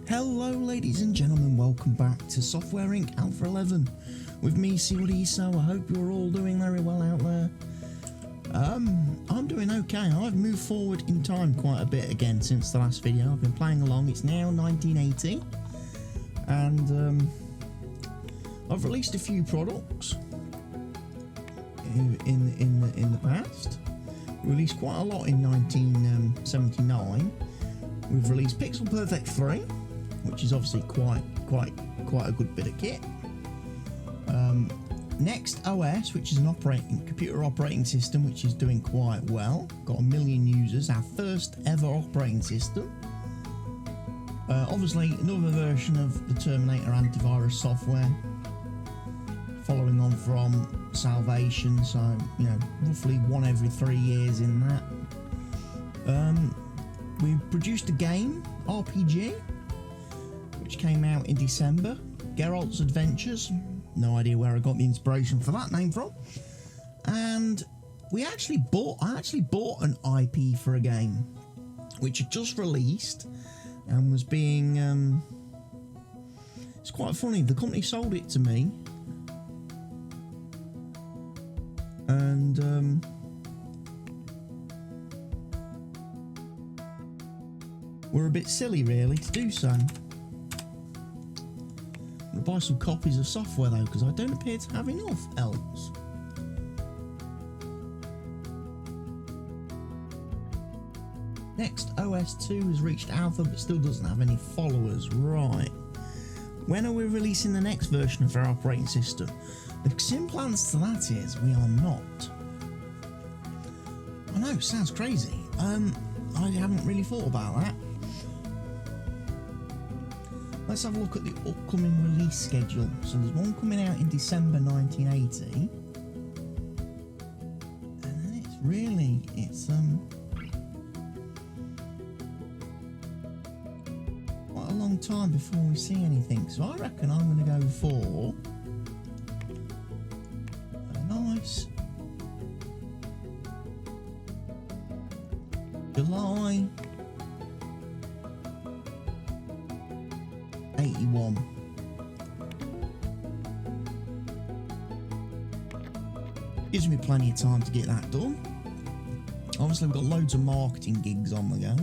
Hello ladies and gentlemen, welcome back to Software Inc. Alpha 11 with me, cwattyeso. I hope you're all doing very well out there. I'm doing okay. I've moved forward in time quite a bit again since the last video. I've been playing along. It's now 1980 and I've released a few products in the past. Released quite a lot in 1979. We've released Pixel Perfect 3, which is obviously quite a good bit of kit. Next OS, which is an computer operating system, which is doing quite well. Got 1 million users, our first ever operating system. Obviously another version of the Terminator antivirus software, following on from Salvation, so you know, roughly one every 3 years in that. We produced a game, RPG, which came out in December, Geralt's Adventures. No idea where I got the inspiration for that name from. And I actually bought an IP for a game, which had just released and was being, it's quite funny, the company sold it to me. And, we're a bit silly really to do so. I'm going to buy some copies of software though, because I don't appear to have enough else. Next, OS 2 has reached alpha but still doesn't have any followers. Right. When are we releasing the next version of our operating system? The simple answer to that is we are not. I know, it sounds crazy. I haven't really thought about that. Let's have a look at the upcoming release schedule. So there's one coming out in December 1980. And then it's quite a long time before we see anything. So I reckon I'm going to go for a nice July 81. Gives me plenty of time to get that done. Obviously, we've got loads of marketing gigs on the go.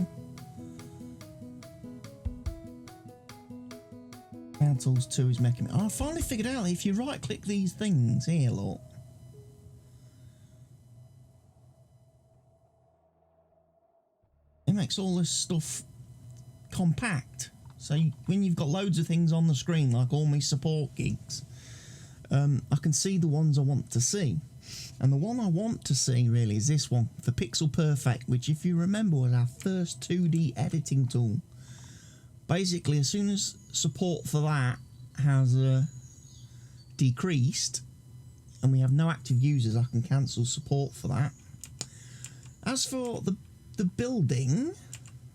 Hand Tools 2 is making me. I finally figured out that if you right click these things here, look. It makes all this stuff compact. So when you've got loads of things on the screen, like all my support gigs, I can see the ones I want to see. And the one I want to see really is this one, the Pixel Perfect, which if you remember was our first 2D editing tool. Basically, as soon as support for that has decreased, and we have no active users, I can cancel support for that. As for the building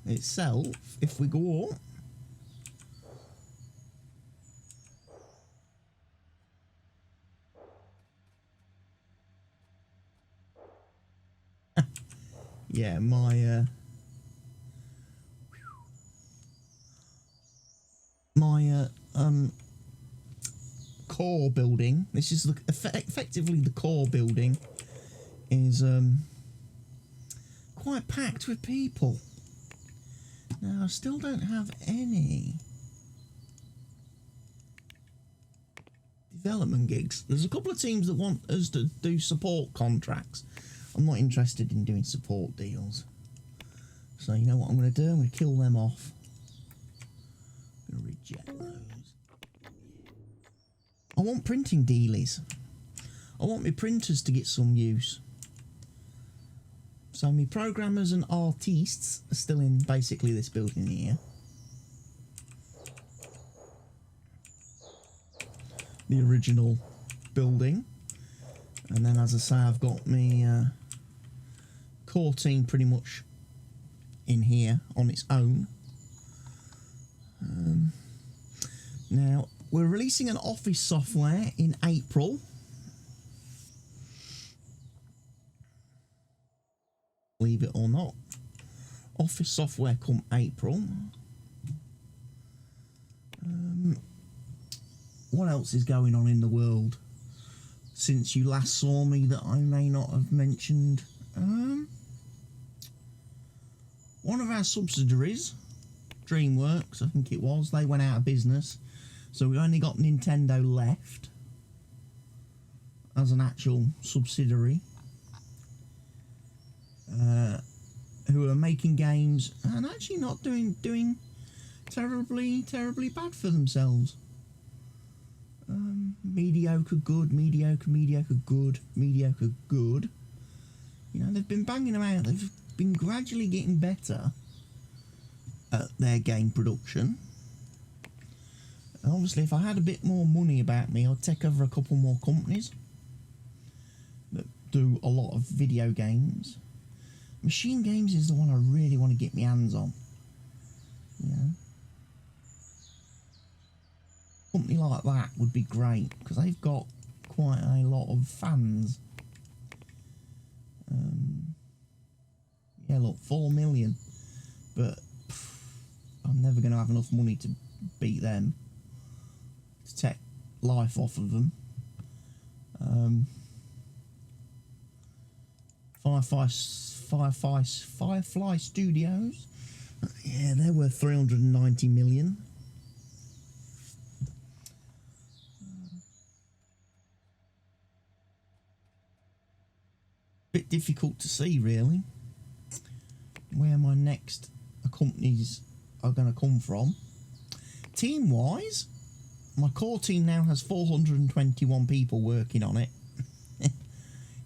itself, if we go up, yeah, my core building. This is effectively the core building is quite packed with people. Now I still don't have any development gigs. There's a couple of teams that want us to do support contracts. I'm not interested in doing support deals. So you know what I'm going to do? I'm going to kill them off. I'm going to reject those. I want printing dealies. I want my printers to get some use. So my programmers and artists are still in basically this building here. The original building. And then, as I say, I've got my core team pretty much in here on its own. Now, we're releasing an Office software in April. Believe it or not. Office software come April. what else is going on in the world since you last saw me that I may not have mentioned? One of our subsidiaries, DreamWorks, I think it was, they went out of business, so we only got Nintendo left as an actual subsidiary, who are making games and actually not doing terribly bad for themselves. Mediocre good, mediocre good, mediocre good. You know, they've been banging them out. They've been gradually getting better at their game production. And obviously, if I had a bit more money about me, I'd take over a couple more companies that do a lot of video games. Machine Games is the one I really want to get my hands on. You know, a company like that would be great because they've got quite a lot of fans. Yeah, look, 4 million, but I'm never going to have enough money to beat them, to take life off of them. Firefly Studios, yeah, they're worth 390 million. Bit difficult to see, really, where my next companies are going to come from. Team-wise, my core team now has 421 people working on it.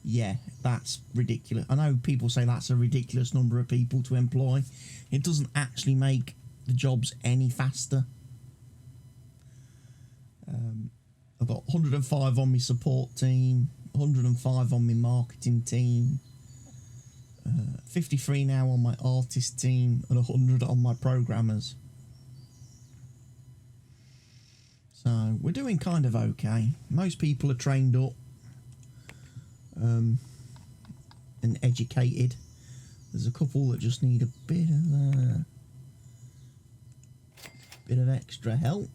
Yeah, that's ridiculous. I know people say that's a ridiculous number of people to employ. It doesn't actually make the jobs any faster. I've got 105 on my support team, 105 on my marketing team, 53 now on my artist team, and 100 on my programmers. So we're doing kind of okay. Most people are trained up and educated. There's a couple that just need a bit of extra help.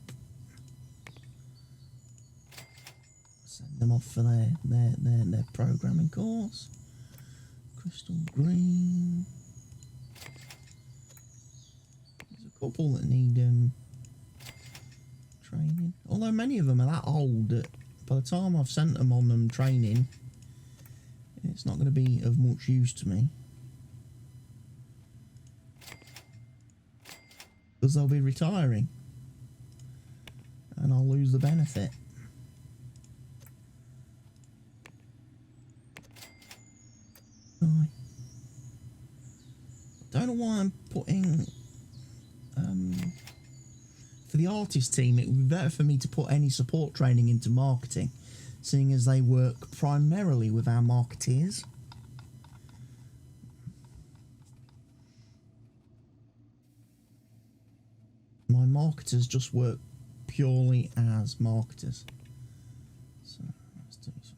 Send them off for their programming course. Crystal Green. There's a couple that need training. Although many of them are that old that by the time I've sent them on them training, it's not going to be of much use to me. Because they'll be retiring. And I'll lose the benefit. Don't know why I'm putting... for the artist team, it would be better for me to put any support training into marketing, seeing as they work primarily with our marketeers. My marketers just work purely as marketers. So let's do some.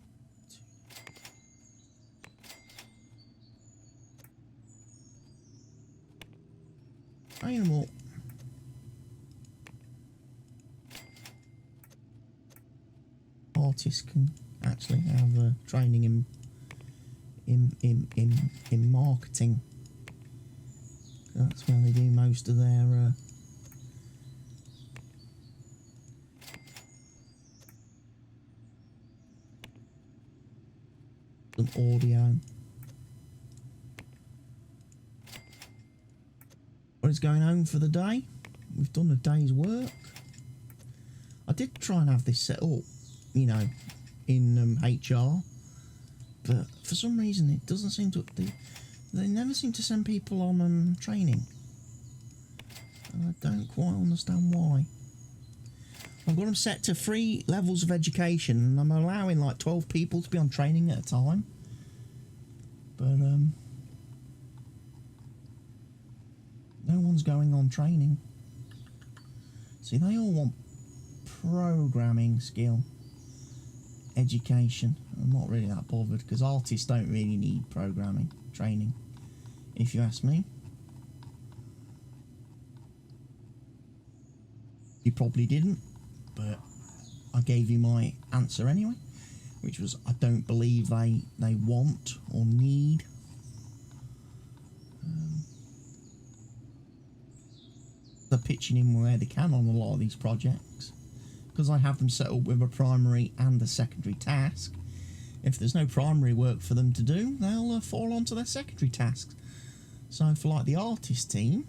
Train them up. Artists can actually have training in marketing. That's where they do most of their audio. Well, it's going home for the day. We've done a day's work. I did try and have this set up, you know, in HR, but for some reason it doesn't seem to. They never seem to send people on training. And I don't quite understand why. I've got them set to 3 levels of education, and I'm allowing like 12 people to be on training at a time. But no one's going on training. See, they all want programming skill, education. I'm not really that bothered because artists don't really need programming training, if you ask me. You probably didn't, but I gave you my answer anyway, which was I don't believe they want or need. They're pitching in where they can on a lot of these projects, because I have them set up with a primary and a secondary task. If there's no primary work for them to do, they'll fall onto their secondary tasks. So for like the artist team,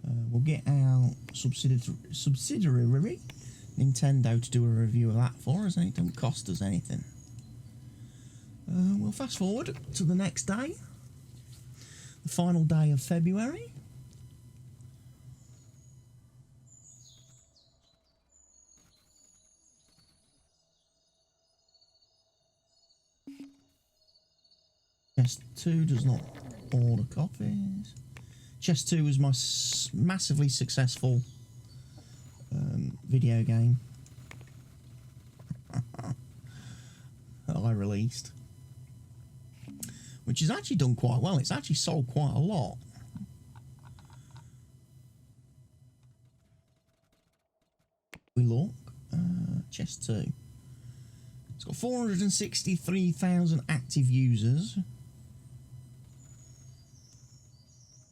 we'll get our subsidiary Nintendo to do a review of that for us, and it don't cost us anything. We'll fast forward to the next day, the final day of February. Chest 2 does not order copies. Chest 2 was my massively successful video game that I released, which has actually done quite well. It's actually sold quite a lot. We look, Chest 2. It's got 463,000 active users.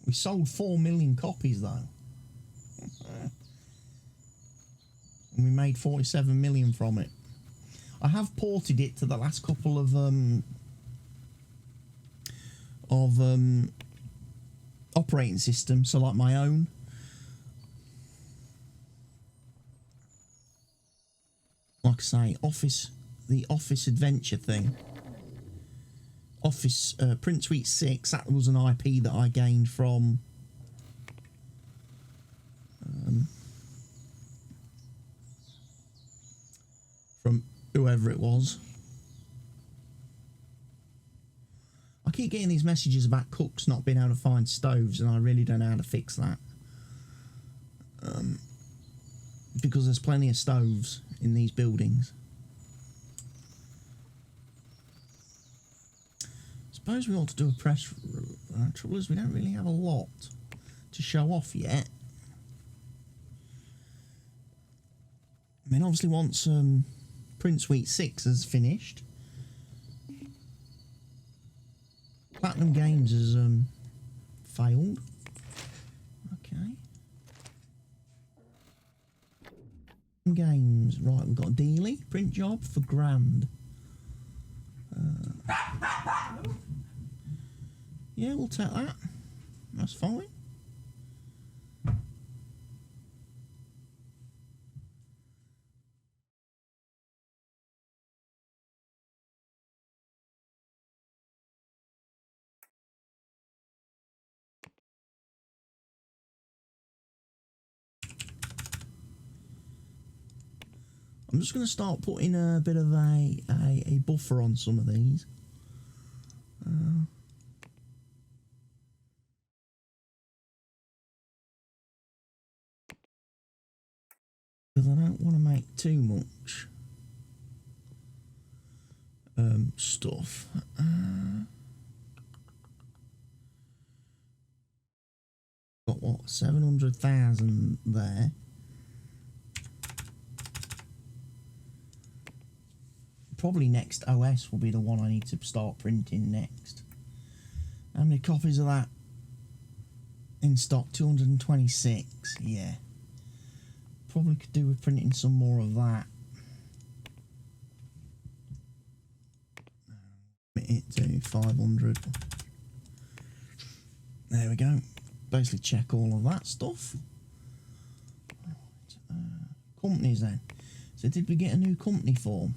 We sold 4 million copies though. And we made 47 million from it. I have ported it to the last couple of operating systems, so like my own. Like I say, the Office Adventure thing. Office Print Suite 6, that was an IP that I gained from whoever it was. I keep getting these messages about cooks not being able to find stoves, and I really don't know how to fix that. Because there's plenty of stoves in these buildings. Suppose we ought to do a press. Trouble is, we don't really have a lot to show off yet. I mean, obviously, once Print Suite 6 is finished, Platinum Games has failed. Okay. Games, right? We've got a Dealy print job for grand. Yeah, we'll take that. That's fine. I'm just going to start putting a bit of a buffer on some of these. Because I don't want to make too much stuff. Got what, 700,000 there. Probably next OS will be the one I need to start printing next. How many copies of that in stock? 226. Yeah. Probably could do with printing some more of that. Limit it to 500. There we go. Basically check all of that stuff. Right. Companies then. So did we get a new company form?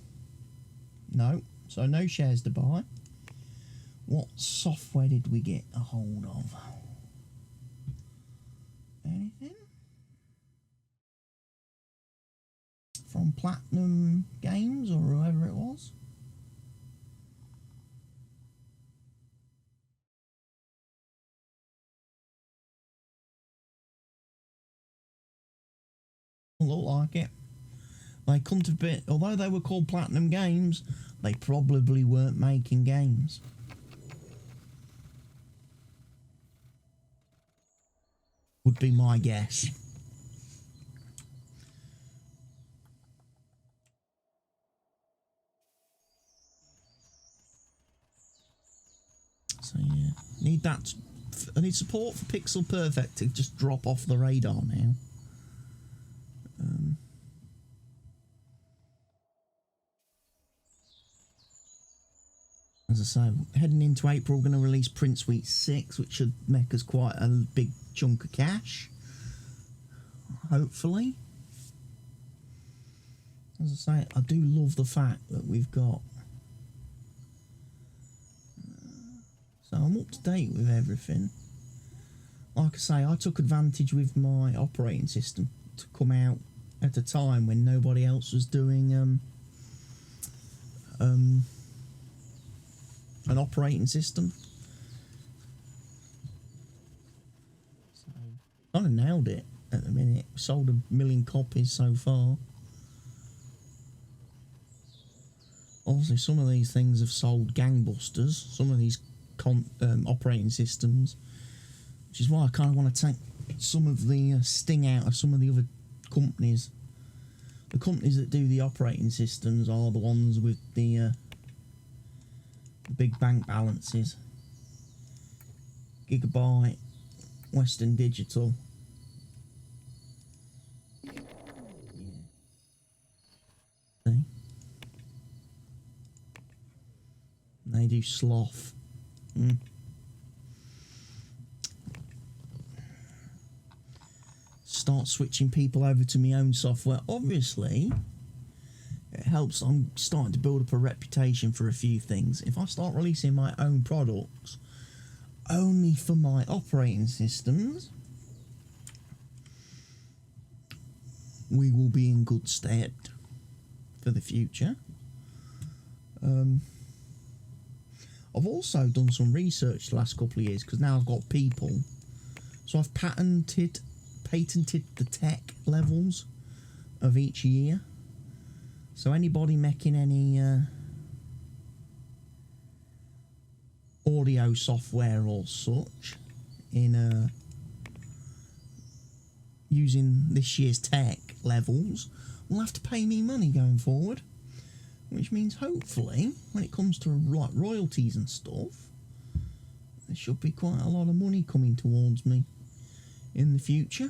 No. So no shares to buy. What software did we get a hold of? Anything? From Platinum Games or whoever it was? Look like it. They couldn't have been, although they were called Platinum Games, they probably weren't making games. Would be my guess. So yeah, need that. I need support for Pixel Perfect to just drop off the radar now. As I say, heading into April, we're going to release Print Suite 6, which should make us quite a big chunk of cash. Hopefully. As I say, I do love the fact that we've got... So I'm up to date with everything. Like I say, I took advantage with my operating system to come out at a time when nobody else was doing an operating system. So kind of nailed it at the minute. Sold 1 million copies so far. Obviously, some of these things have sold gangbusters. Some of these operating systems, which is why I kind of want to take some of the sting out of some of the other companies. The companies that do the operating systems are the ones with the big bank balances. Gigabyte, Western Digital. See? They do sloth. Start switching people over to my own software. Obviously, it helps. I'm starting to build up a reputation for a few things. If I start releasing my own products only for my operating systems, we will be in good stead for the future. I've also done some research the last couple of years because now I've got people. So I've patented the tech levels of each year. So anybody making any audio software or such in using this year's tech levels will have to pay me money going forward. Which means hopefully, when it comes to like royalties and stuff, there should be quite a lot of money coming towards me in the future.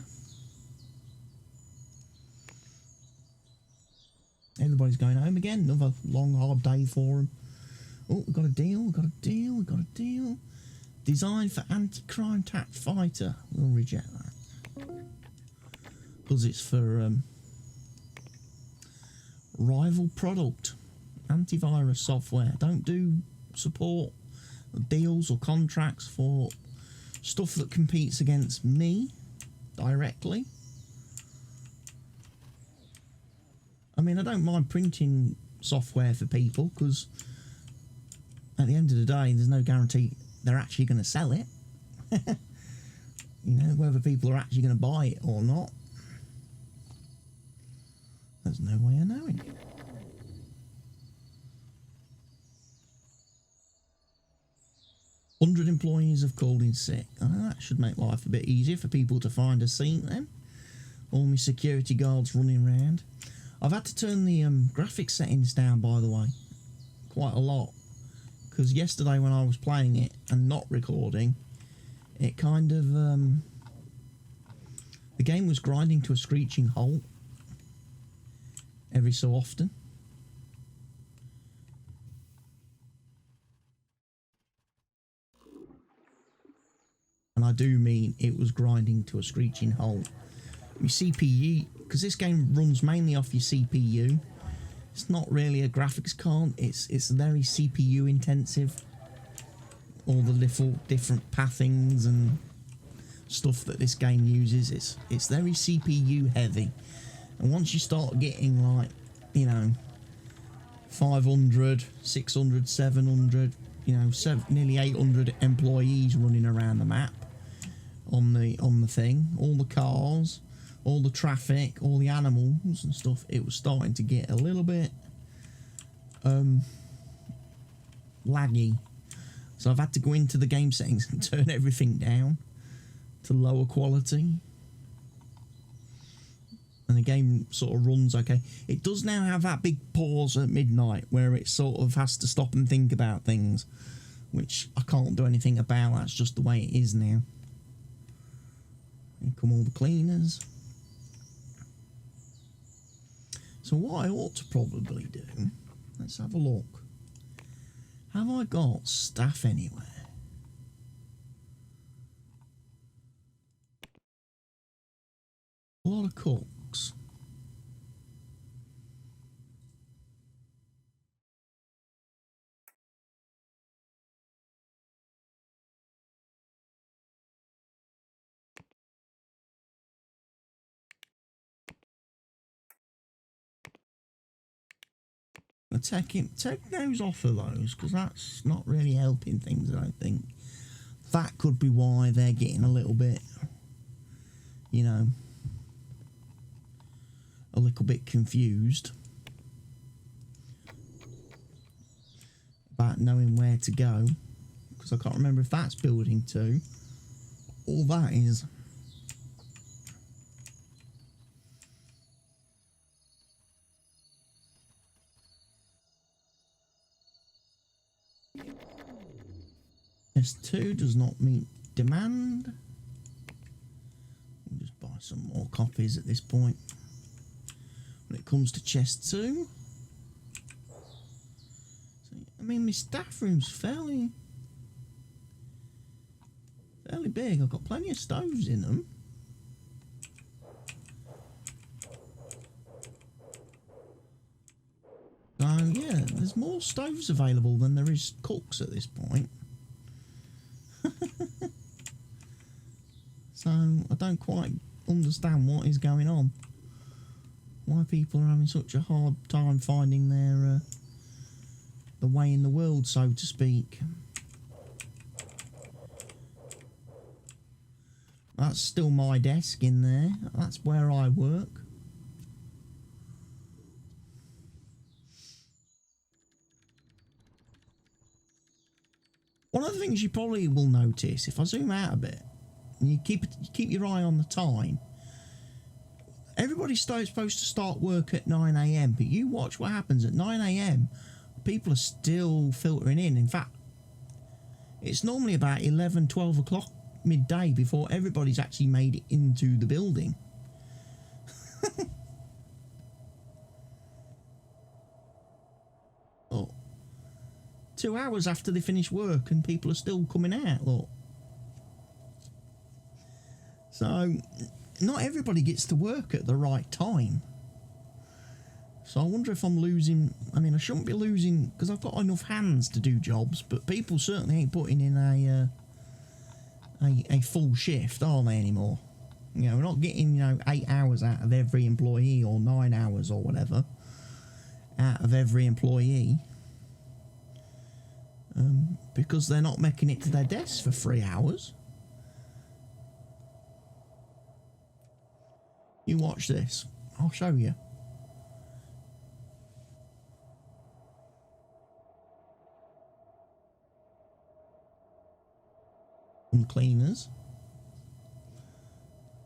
Everybody's going home again. Another long, hard day for them. Oh, we've got a deal, we've got a deal, we've got a deal. Designed for anti-crime tax fighter. We'll reject that. Because it's for rival product. Antivirus software. Don't do support deals or contracts for stuff that competes against me directly. I mean, I don't mind printing software for people because at the end of the day, there's no guarantee they're actually going to sell it. You know, whether people are actually going to buy it or not, there's no way of knowing. "100 employees have called in sick." That should make life a bit easier for people to find a seat then. All my security guards running around. I've had to turn the graphics settings down, by the way, quite a lot. Because yesterday when I was playing it and not recording, it kind of... the game was grinding to a screeching halt every so often. And I do mean it was grinding to a screeching halt. My CPU, because this game runs mainly off your CPU, it's not really a graphics card, it's very CPU intensive. All the little different pathings and stuff that this game uses, it's very CPU heavy. And once you start getting like, you know, 500, 600, 700, you know, nearly 800 employees running around the map on the thing, all the cars, all the traffic, all the animals and stuff, it was starting to get a little bit laggy. So I've had to go into the game settings and turn everything down to lower quality. And the game sort of runs okay. It does now have that big pause at midnight where it sort of has to stop and think about things. which I can't do anything about. That's just the way it is now. Here come all the cleaners. So what I ought to probably do, let's have a look. Have I got staff anywhere? A lot of cooks. Take those off of those, because that's not really helping things, I don't think. That could be why they're getting a little bit, you know, a little bit confused about knowing where to go, because I can't remember if that's building 2 or that is. S2 does not meet demand. We'll just buy some more copies at this point. When it comes to chest 2, so, I mean, my staff room's fairly big. I've got plenty of stoves in them. So yeah, there's more stoves available than there is cooks at this point. So I don't quite understand what is going on. Why people are having such a hard time finding their the way in the world, so to speak. That's still my desk in there. That's where I work. One of the things you probably will notice, if I zoom out a bit, and you keep your eye on the time, everybody's supposed to start work at 9 AM, but you watch what happens at 9 AM, people are still filtering in. In fact, it's normally about 11, 12 o'clock midday before everybody's actually made it into the building. Oh. 2 hours after they finish work and people are still coming out, look. So, not everybody gets to work at the right time. So I wonder if I'm losing... I mean, I shouldn't be losing, because I've got enough hands to do jobs, but people certainly ain't putting in a full shift, are they, anymore? You know, we're not getting, 8 hours out of every employee, or 9 hours or whatever out of every employee. Because they're not making it to their desks for 3 hours. You watch this. I'll show you. Some cleaners.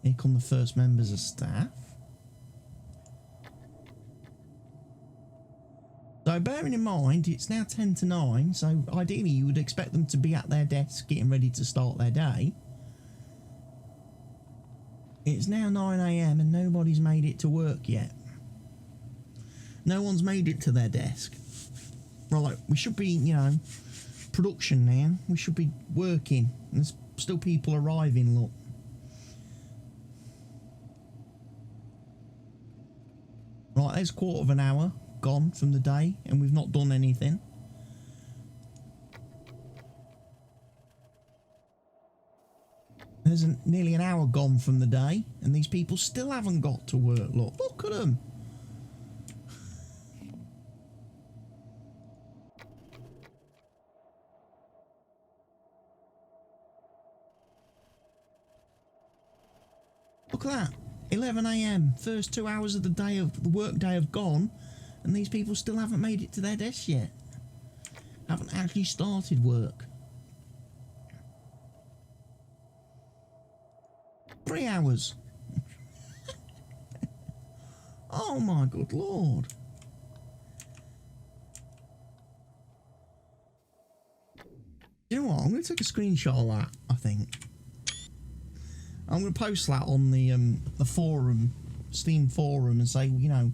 Here come the first members of staff. So bearing in mind, it's now 10 to 9, so ideally you would expect them to be at their desk getting ready to start their day. It's now 9 AM and nobody's made it to work yet. No one's made it to their desk. Right, we should be, production now. We should be working. There's still people arriving, look. Right, there's a quarter of an hour gone from the day and we've not done anything. There's nearly an hour gone from the day and these people still haven't got to work. Look at them. Look at that. 11 AM, first 2 hours of the day of the work day have gone and these people still haven't made it to their desks yet. Haven't actually started work. 3 hours. Oh my good lord. You know what? I'm going to take a screenshot of that, I think. I'm going to post that on the forum, Steam forum, and say, you know,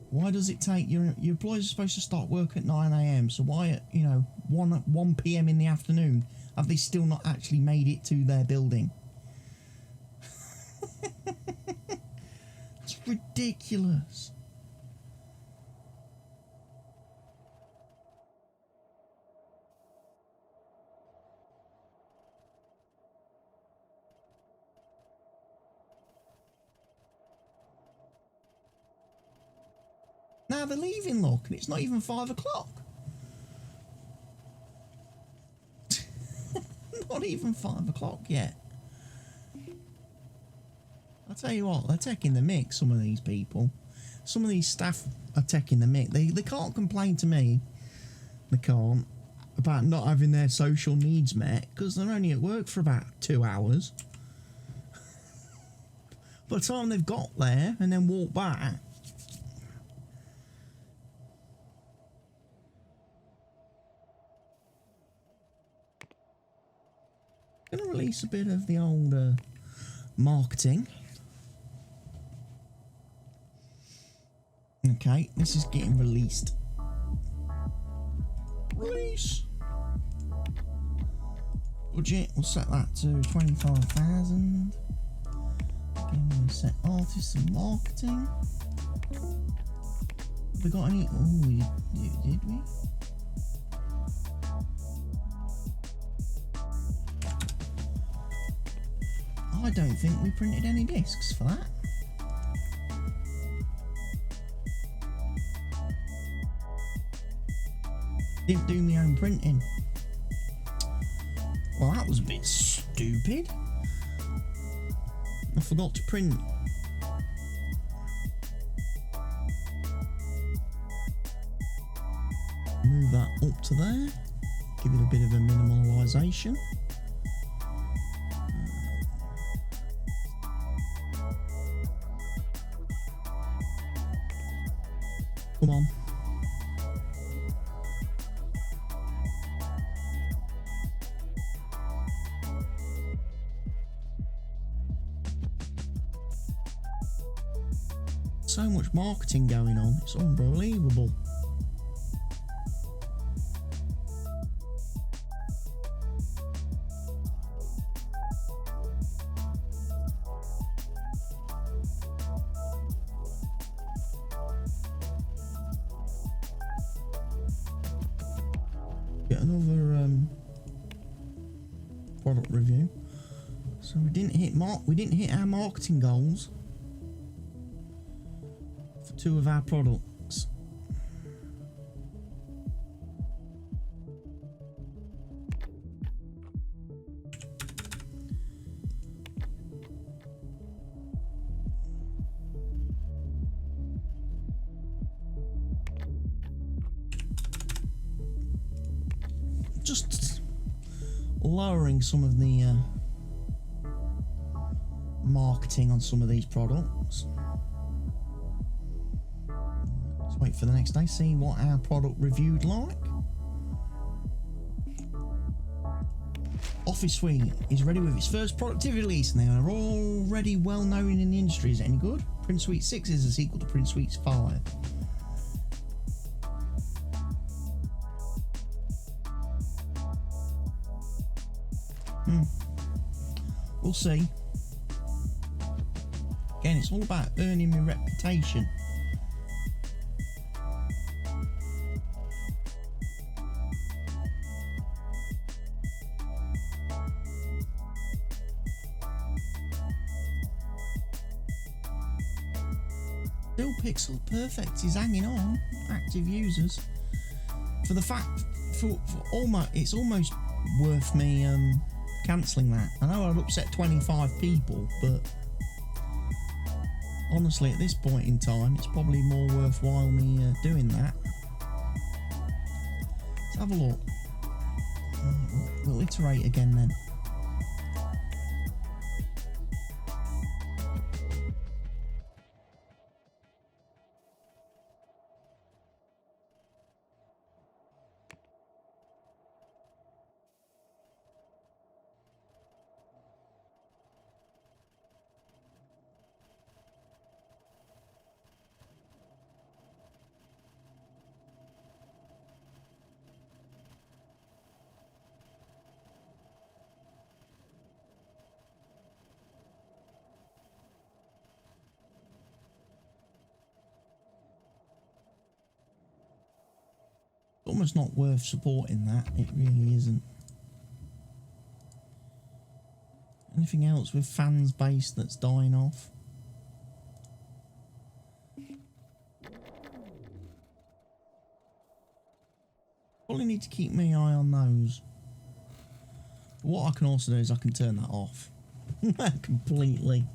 why does it take... Your employees are supposed to start work at 9 AM, so why at, you know, 1 PM in the afternoon have they still not actually made it to their building? It's ridiculous. Now they're leaving, look, and it's not even 5 o'clock. Not even 5 o'clock yet. I'll tell you what, they're taking the mick, some of these people. Some of these staff are taking the mick. They can't complain to me, they can't, about not having their social needs met, because they're only at work for about 2 hours. By the time they've got there and then walked back, going to release a bit of the old marketing. Okay, this is getting released. Release. Budget, we'll set that to 25,000. Again, we'll set artists and marketing. Have we got any? Oh, did we? I don't think we printed any discs for that. Didn't do my own printing. Well, that was a bit stupid. I forgot to print. Move that up to there. Give it a bit of a minimalisation. Come on. So much marketing going on, it's unbelievable. Get another product review. So we didn't hit our marketing goals for 2 of our products. Just lowering some of the marketing on some of these products. Let's wait for the next day, see what our product reviewed like. Office Suite is ready with its first productivity release, and they are already well known in the industry. Is it any good? Print Suite 6 is a sequel to Print Suite 5. We'll see. Again, it's all about earning my reputation. Still Pixel Perfect is hanging on. Active users. For the fact, for almost, it's almost worth me cancelling that. I know I'd upset 25 people, but honestly, at this point in time, it's probably more worthwhile me doing that. Let's have a look. We'll iterate again then. almost not worth supporting that. It really isn't. Anything else with fans base that's dying off? Probably need to keep my eye on those. What I can also do is I can turn that off completely.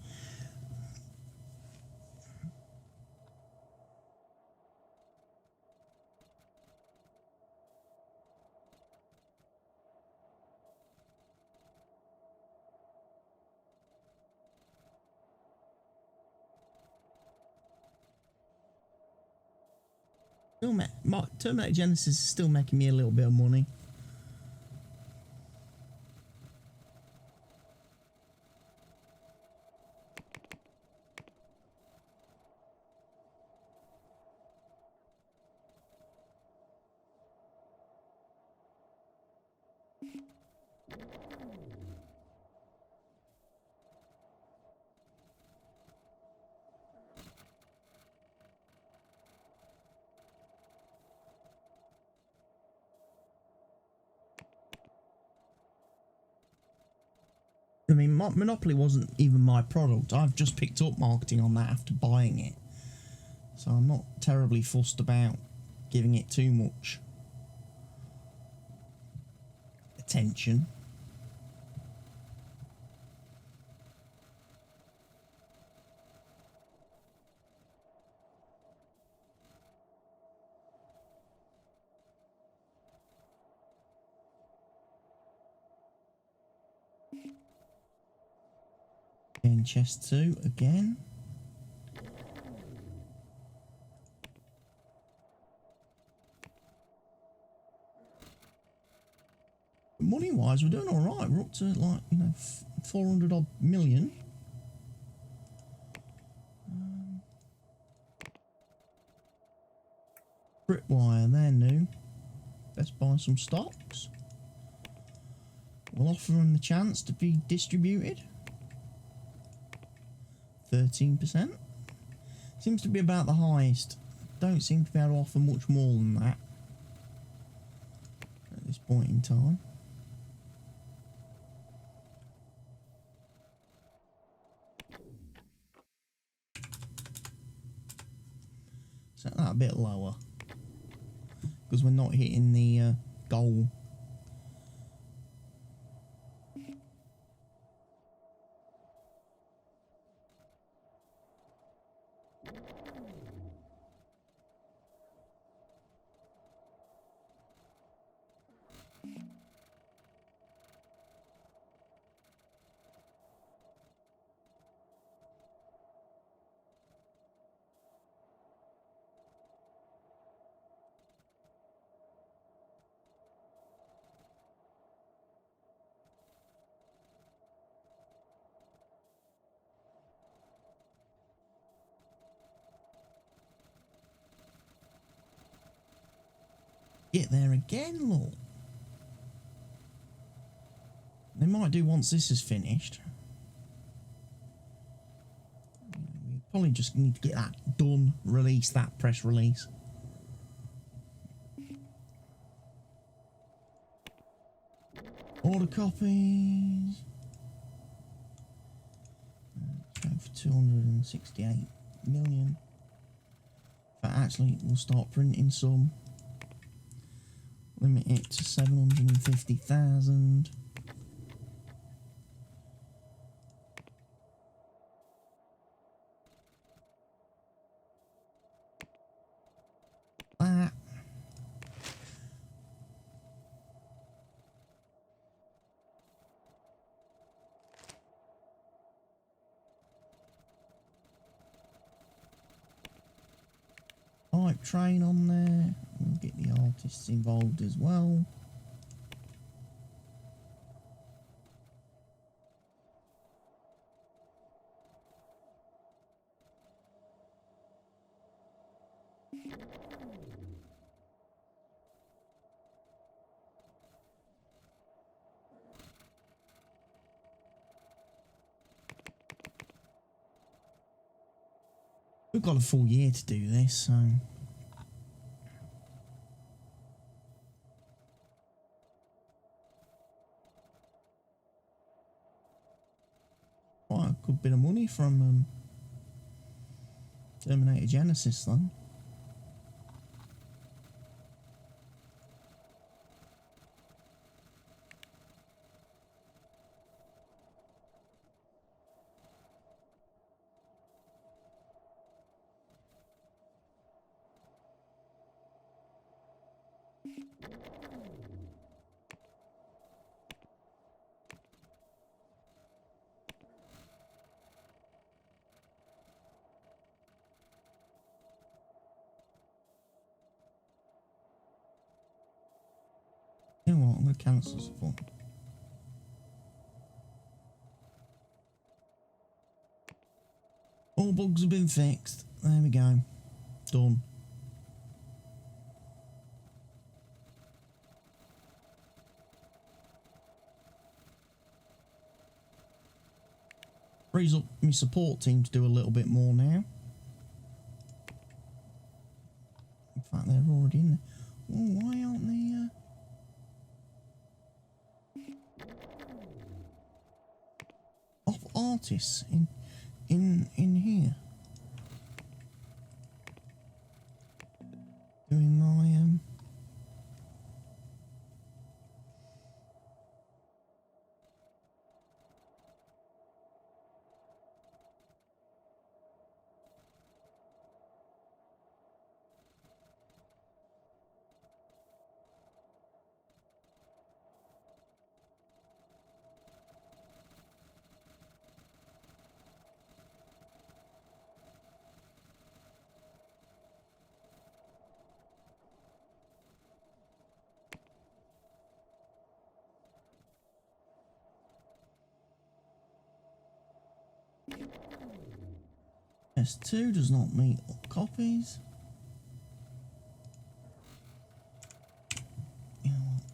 Terminator Genesis is still making me a little bit of money. I mean, Monopoly wasn't even my product. I've just picked up marketing on that after buying it. So I'm not terribly fussed about giving it too much attention. And chest 2 again. Money wise, we're doing alright. We're up to, like, you know, 400 odd million. Tripwire, they're new. Let's buy some stocks. We'll offer them the chance to be distributed. 13%. Seems to be about the highest. Don't seem to be able to offer much more than that at this point in time. Set that a bit lower because we're not hitting the goal. Get there again, look. They might do once this is finished. We probably just need to get that done, release that press release. Order copies. Go for 268 million. But actually, we'll start printing some. Limit it to 750,000. That. Hype train on there. We'll get the artists involved as well. We've got a full year to do this, so quite a good bit of money from Terminator Genesis then. You know what, I'm going to cancel support. All bugs have been fixed. There we go. Done. Frees up my support team to do a little bit more now. In fact, they're already in there. Oh, why aren't they... artists in here doing my S2 does not meet all copies. You know what?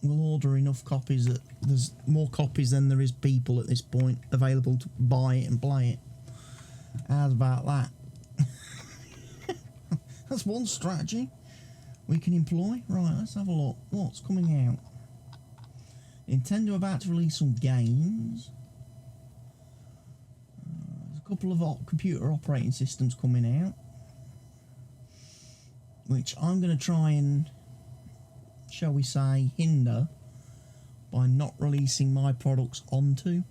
We'll order enough copies that there's more copies than there is people at this point available to buy it and play it. How's about that? That's one strategy we can employ. Right, let's have a look. What's coming out? Nintendo about to release some games. There's a couple of computer operating systems coming out, which I'm going to try and, shall we say, hinder by not releasing my products onto.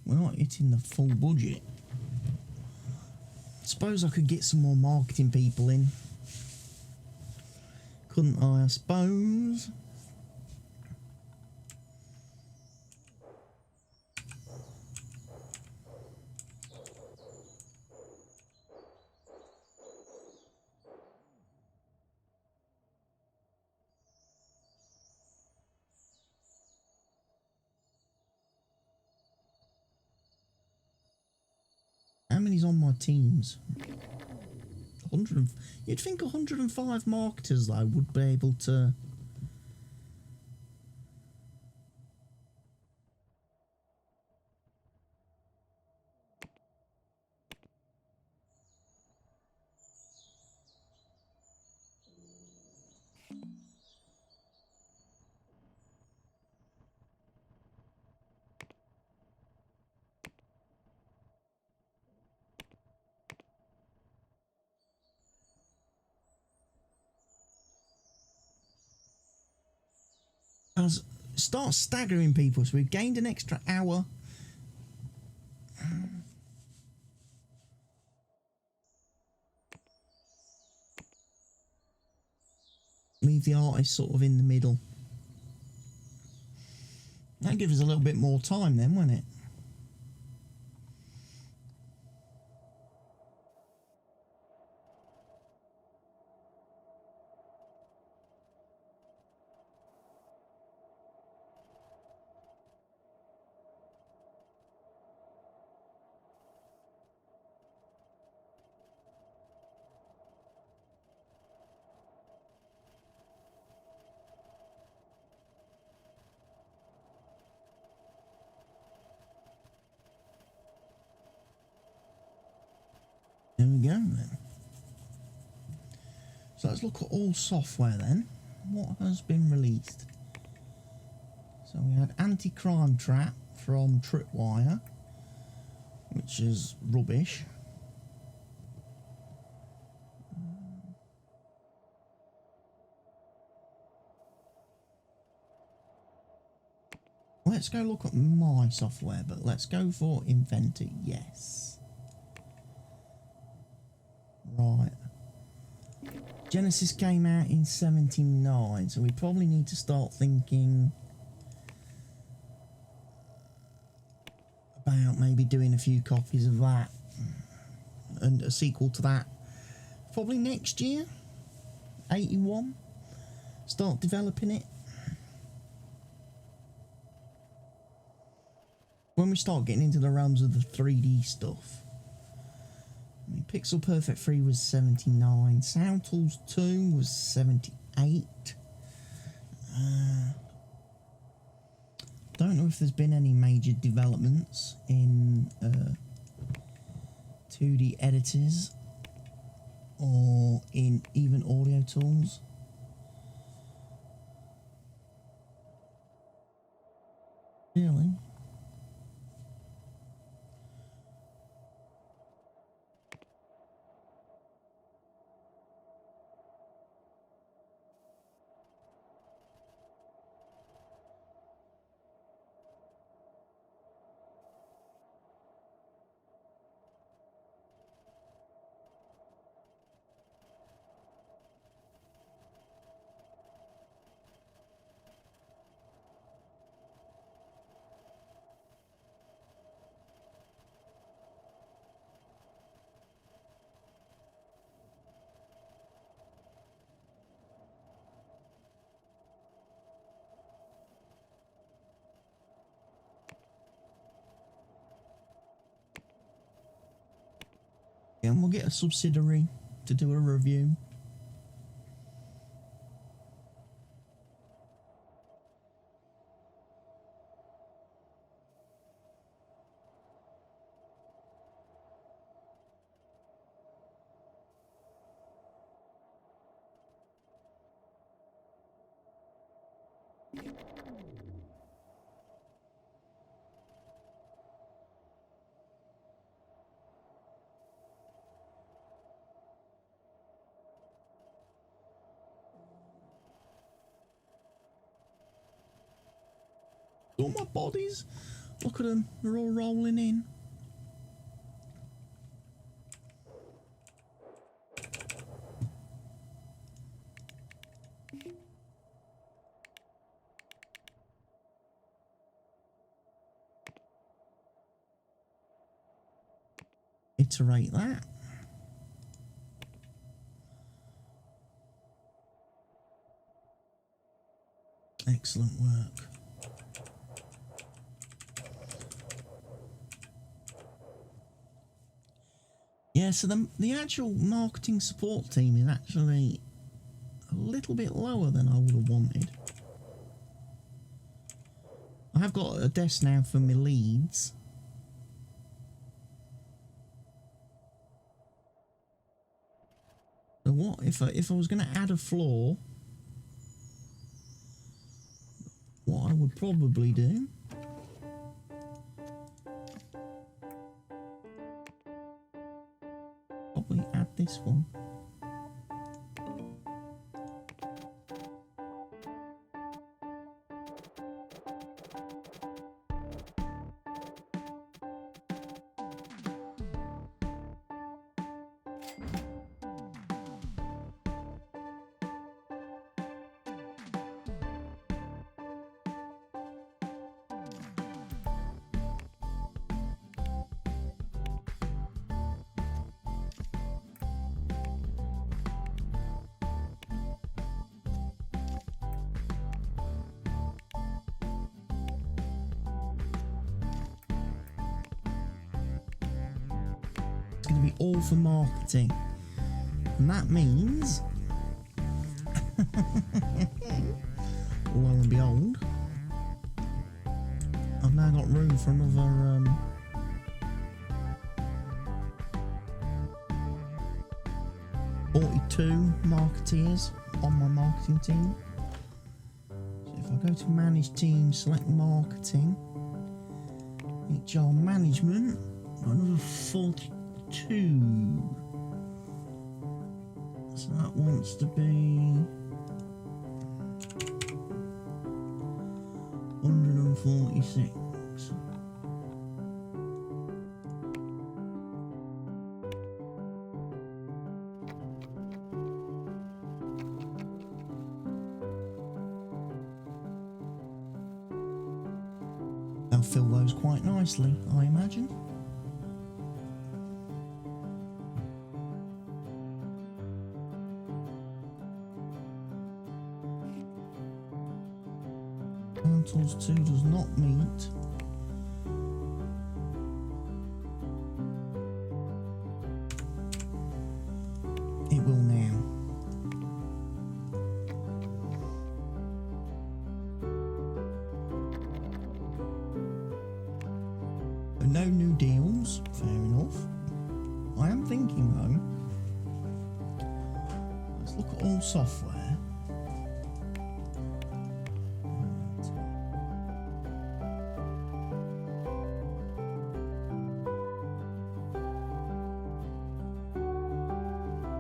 We're not hitting the full budget. Suppose I could get some more marketing people in. Couldn't I suppose? How many's on my teams? 100. You'd think 105 marketers though would be able to. Start staggering people, so we've gained an extra hour. Leave the artist sort of in the middle. That gives us a little bit more time then, won't it? There we go then. So let's look at all software then. What has been released? So we had Anti-Crime Trap from Tripwire, which is rubbish. Let's go look at my software, but let's go for Inventor, yes. Right. Genesis came out in 79, so we probably need to start thinking about maybe doing a few copies of that and a sequel to that probably next year, 81. Start developing it. When we start getting into the realms of the 3D stuff. I mean, Pixel Perfect 3 was 79. Sound Tools 2 was 78. Don't know if there's been any major developments in 2D editors or in even audio tools. Really? And we'll get a subsidiary to do a review. All my bodies, look at them, they're all rolling in. Iterate that. Excellent work. Yeah, so the actual marketing support team is actually a little bit lower than I would have wanted. I have got a desk now for my leads. So what if I was going to add a floor? What I would probably do. Probably add this one. Going to be all for marketing, and that means lo and behold, I've now got room for another 42 marketeers on my marketing team. So if I go to manage team, select marketing, HR management, another 42. So that wants to be 146. They'll fill those quite nicely, I imagine. Tools 2 does not meet. It will now. No new deals, fair enough. I am thinking though, let's look at all software.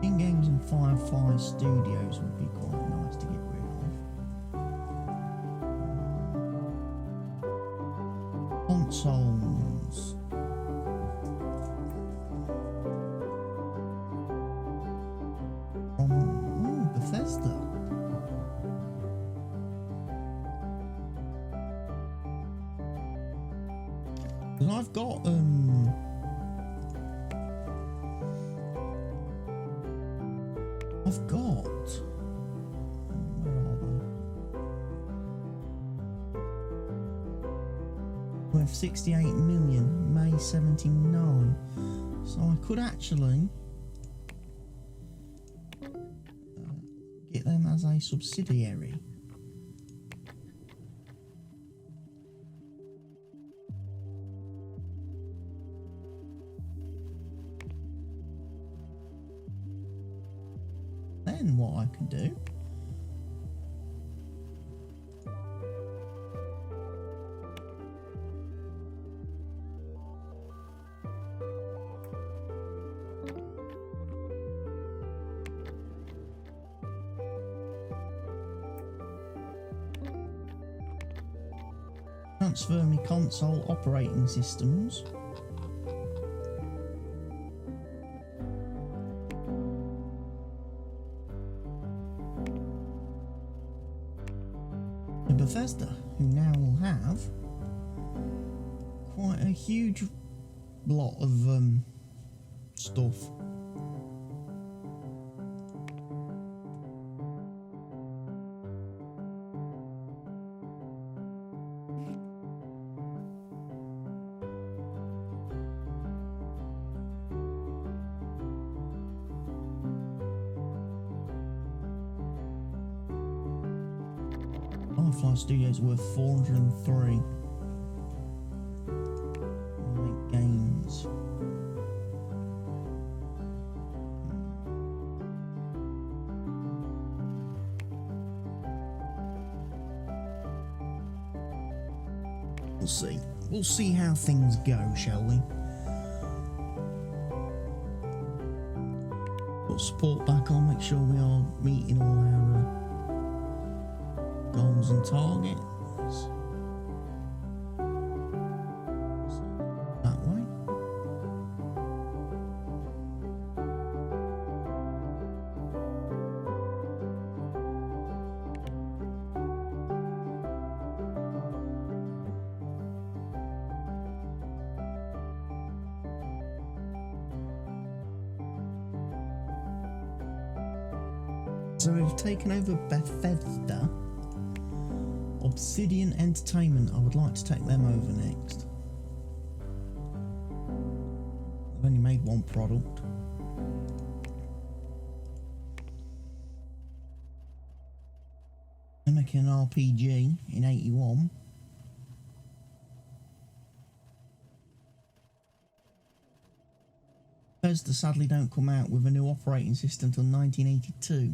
In-games and Firefly Studios would be quite nice to get rid of. Consoles. Bethesda. Because I've got where are they? Worth 68 million, May 79. So I could actually get them as a subsidiary. Then what I can do transfer me console operating systems. Bethesda, who now will have quite a huge lot of stuff. Firefly Studios worth 403. Make games. We'll see. We'll see how things go, shall we? Put support back on, make sure we are meeting all our goals and targets. So, that way. So we've taken over Bethesda. Obsidian Entertainment, I would like to take them over next. They've only made one product. They're making an RPG in 81. Bethesda sadly don't come out with a new operating system until 1982.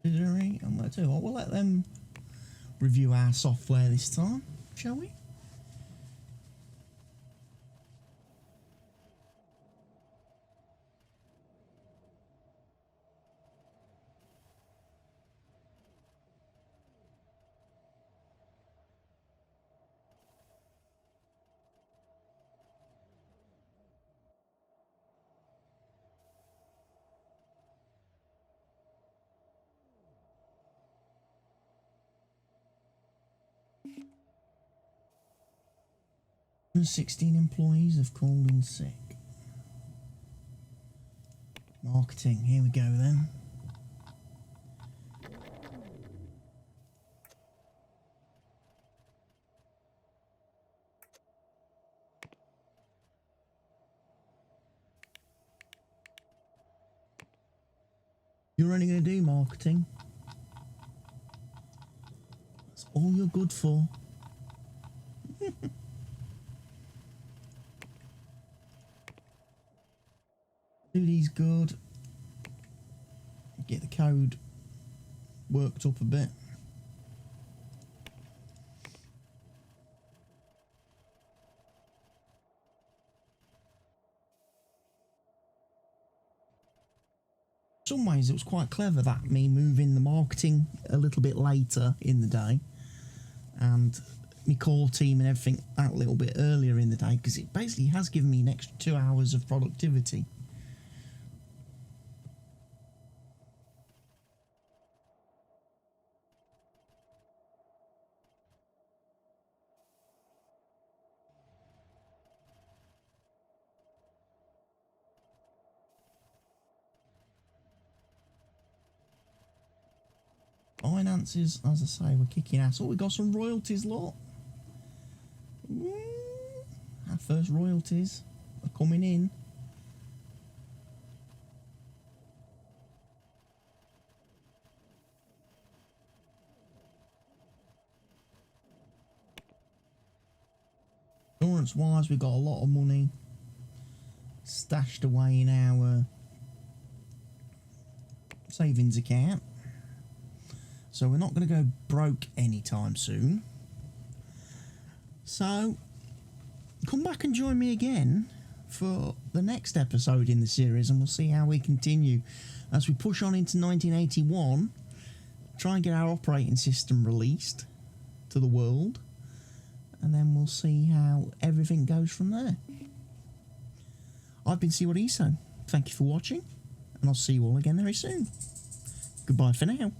I'm going to tell you what, we'll let them review our software this time, shall we? And 16 employees have called in sick. Marketing, here we go then. You're only going to do marketing. That's all you're good for. Duty's good. Get the code worked up a bit. In some ways it was quite clever that me moving the marketing a little bit later in the day and my core team and everything that little bit earlier in the day, because it basically has given me an extra 2 hours of productivity. Finances, as I say, we're kicking ass. Oh, we got some royalties, lot. Our first royalties are coming in. Insurance wise, we've got a lot of money stashed away in our savings account. So we're not going to go broke anytime soon. So come back and join me again for the next episode in the series, and we'll see how we continue as we push on into 1981, try and get our operating system released to the world, and then we'll see how everything goes from there. I've been cwattyeso. Thank you for watching, and I'll see you all again very soon. Goodbye for now.